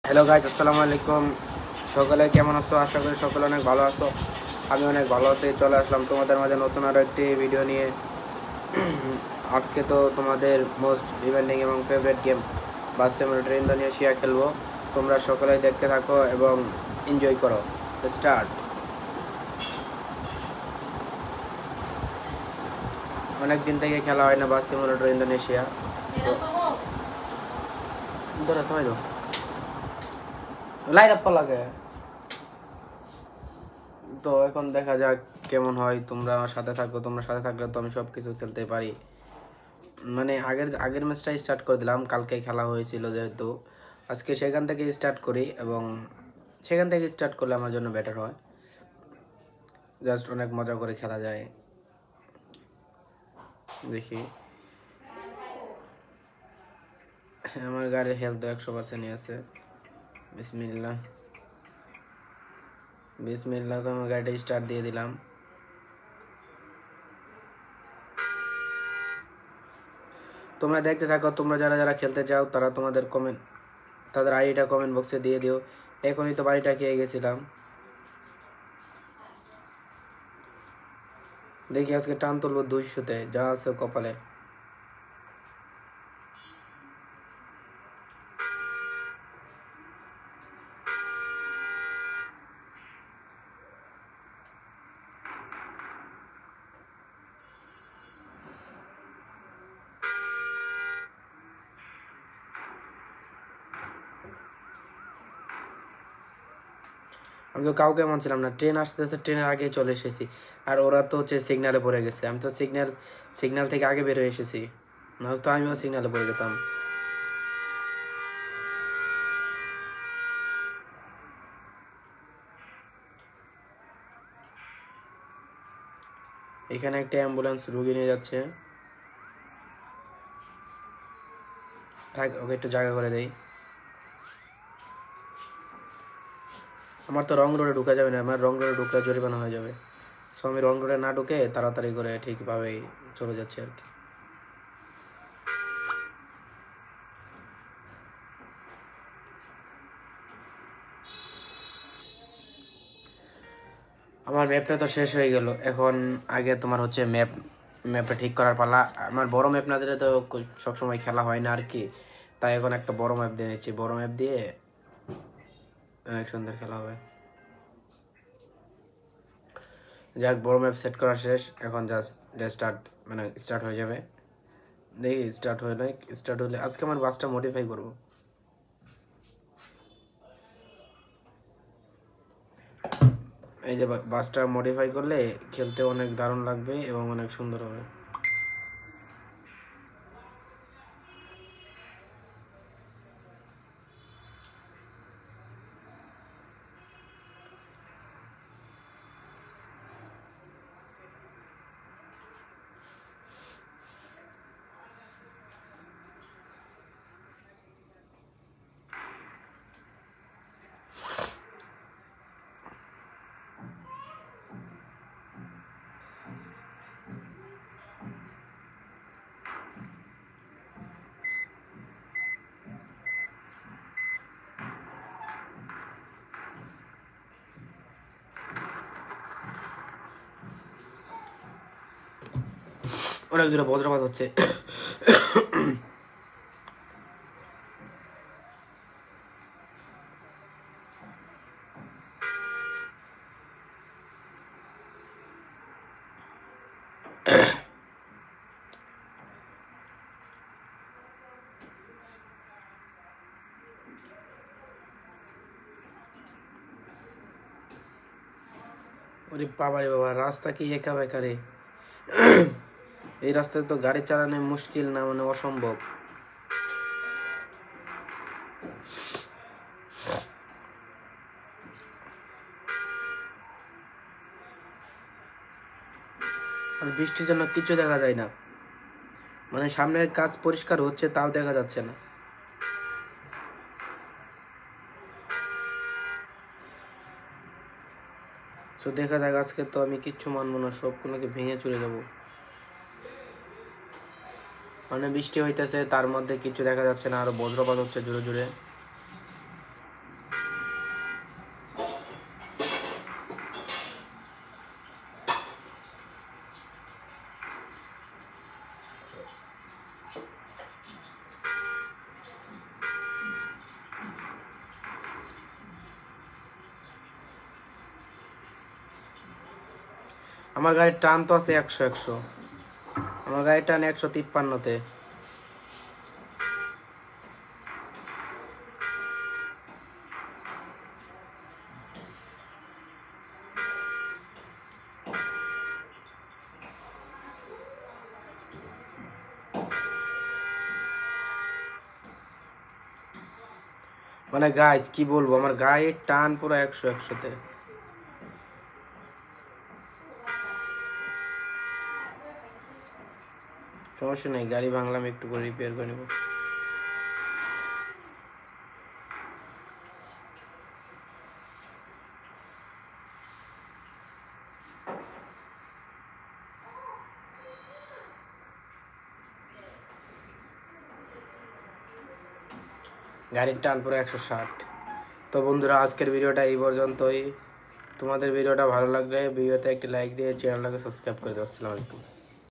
Hello guys, আসসালামু আলাইকুম। সকলে কেমন আছো? আশা করি সকলে অনেক ভালো আছো। আমি অনেক ভালো আছি। চলে আসলাম তোমাদের মাঝে নতুন আরো একটি ভিডিও নিয়ে। আজকে তো তোমাদের মোস্ট ডিমান্ডিং এবং ফেভারিট গেম বাস সিমুলেটর ইন্দোনেশিয়া খেলবো। তোমরা সকলেই দেখতে থাকো এবং এনজয় করো। স্টার্ট। অনেক দিন থেকে খেলা হয় না বাস সিমুলেটর ইন্দোনেশিয়া, তো ধরো সময় দাও, লাইট আপ লাগে। তো এখন দেখা যাক কেমন হয়। তোমরা আমার সাথে থাকো, তোমরা সাথে থাকলে তো আমি সব কিছু খেলতে পারি। মানে আগের আগের ম্যাচটাই স্টার্ট করে দিলাম, কালকে খেলা হয়েছিল যেহেতু। আজকে সেখান থেকে স্টার্ট করি এবং সেখান থেকে স্টার্ট করলে আমার জন্য বেটার হয়। জাস্ট অনেক মজা করে খেলা যায়। দেখি, আমার গাড়ির হেলথ 100%ই আছে। বিসমিল্লাহ বিসমিল্লাহ করে আমার গাড়িটা স্টার্ট দিয়ে দিলাম। তোমরা দেখতে থাকো। তোমরা যারা যারা খেলতে চাও তারা তোমাদের কমেন্ট, তাদের আইডিটা কমেন্ট বক্সে দিয়ে দিও। এখনই তো বাড়িটা খেয়ে গেছিলাম। দেখি আজকে টান তুলবো 200-তে, যা আছে কপালে। আমি তো কাউকে মানছিলাম না। ট্রেন আসতেছে, ট্রেনের আগে চলে এসেছি। আর ওরা তো হচ্ছে সিগনালে পড়ে গেছে। আমি তো সিগন্যাল থেকে আগে বের হয়ে এসেছি, নাহলে তো আমিও সিগনালে পড়ে যেতাম। এখানে একটা অ্যাম্বুলেন্স রুগী নিয়ে যাচ্ছে। থাক, ওকে একটু জায়গা করে দেই। আমার তো রং রোডে ঢুকা যাবে না, আমার রং রোডে ঢুকলে জরিমানা হয়ে যাবে। সো আমি রং রোডে না ঢুকে তাড়াতাড়ি করে ঠিকভাবেই চলে যাচ্ছি আর কি। আমার ম্যাপটা তো শেষ হয়ে গেল। এখন আগে তোমার হচ্ছে ম্যাপটা ঠিক করার পালা। আমার বড় ম্যাপ না দিলে তো সবসময় খেলা হয় না আর কি। তাই এখন একটা বড় ম্যাপ দিয়ে নিচ্ছি। বড় ম্যাপ দিয়ে অনেক সুন্দর খেলা হবে। যাক, বড় ম্যাপ সেট করা শেষ। এখন জাস্ট স্টার্ট, মানে স্টার্ট হয়ে যাবে। দেখি স্টার্ট হয়ে নাই। স্টার্ট হলে আজকে আমার বাসটা মডিফাই করবো। এই যে বাসটা মডিফাই করলে খেলতে অনেক দারুণ লাগবে এবং অনেক সুন্দর হবে। অনেক জোরে বজ্রপাত হচ্ছে। ওরে বাবা রে বাবা, রাস্তা কি একা বেকা রে। এই রাস্তায় তো গাড়ি চালানো মুশকিল না, মানে অসম্ভব। আর বৃষ্টির জন্য কিছু দেখা যায় না, মানে সামনের কাজ পরিষ্কার হচ্ছে তাও দেখা যাচ্ছে না। তো দেখা যাক, আজকে তো আমি কিচ্ছু মানবো না, সবগুলোকে ভেঙে চলে যাবো। মানে বৃষ্টি হইতেছে, তার মধ্যে কিছু দেখা যাচ্ছে না, আরো বজ্রপাত হচ্ছে জোরে জোরে। আমার গাড়ির টান তো আছে 100 আমার গাড়ির টান 153-তে। মানে গাইস কি বলবো, আমার গাড়ির টান পুরো 100-তে। সমস্যা নেই, গাড়ি ভাঙলাম একটু করে রিপেয়ার করে নেবো। গাড়ির টান পুরো 160। তো বন্ধুরা আজকের ভিডিওটা এই পর্যন্তই। তোমাদের ভিডিওটা ভালো লাগলে ভিডিওতে একটি লাইক দিয়ে চ্যানেলটাকে সাবস্ক্রাইব করে দাও। আসসালামু আলাইকুম।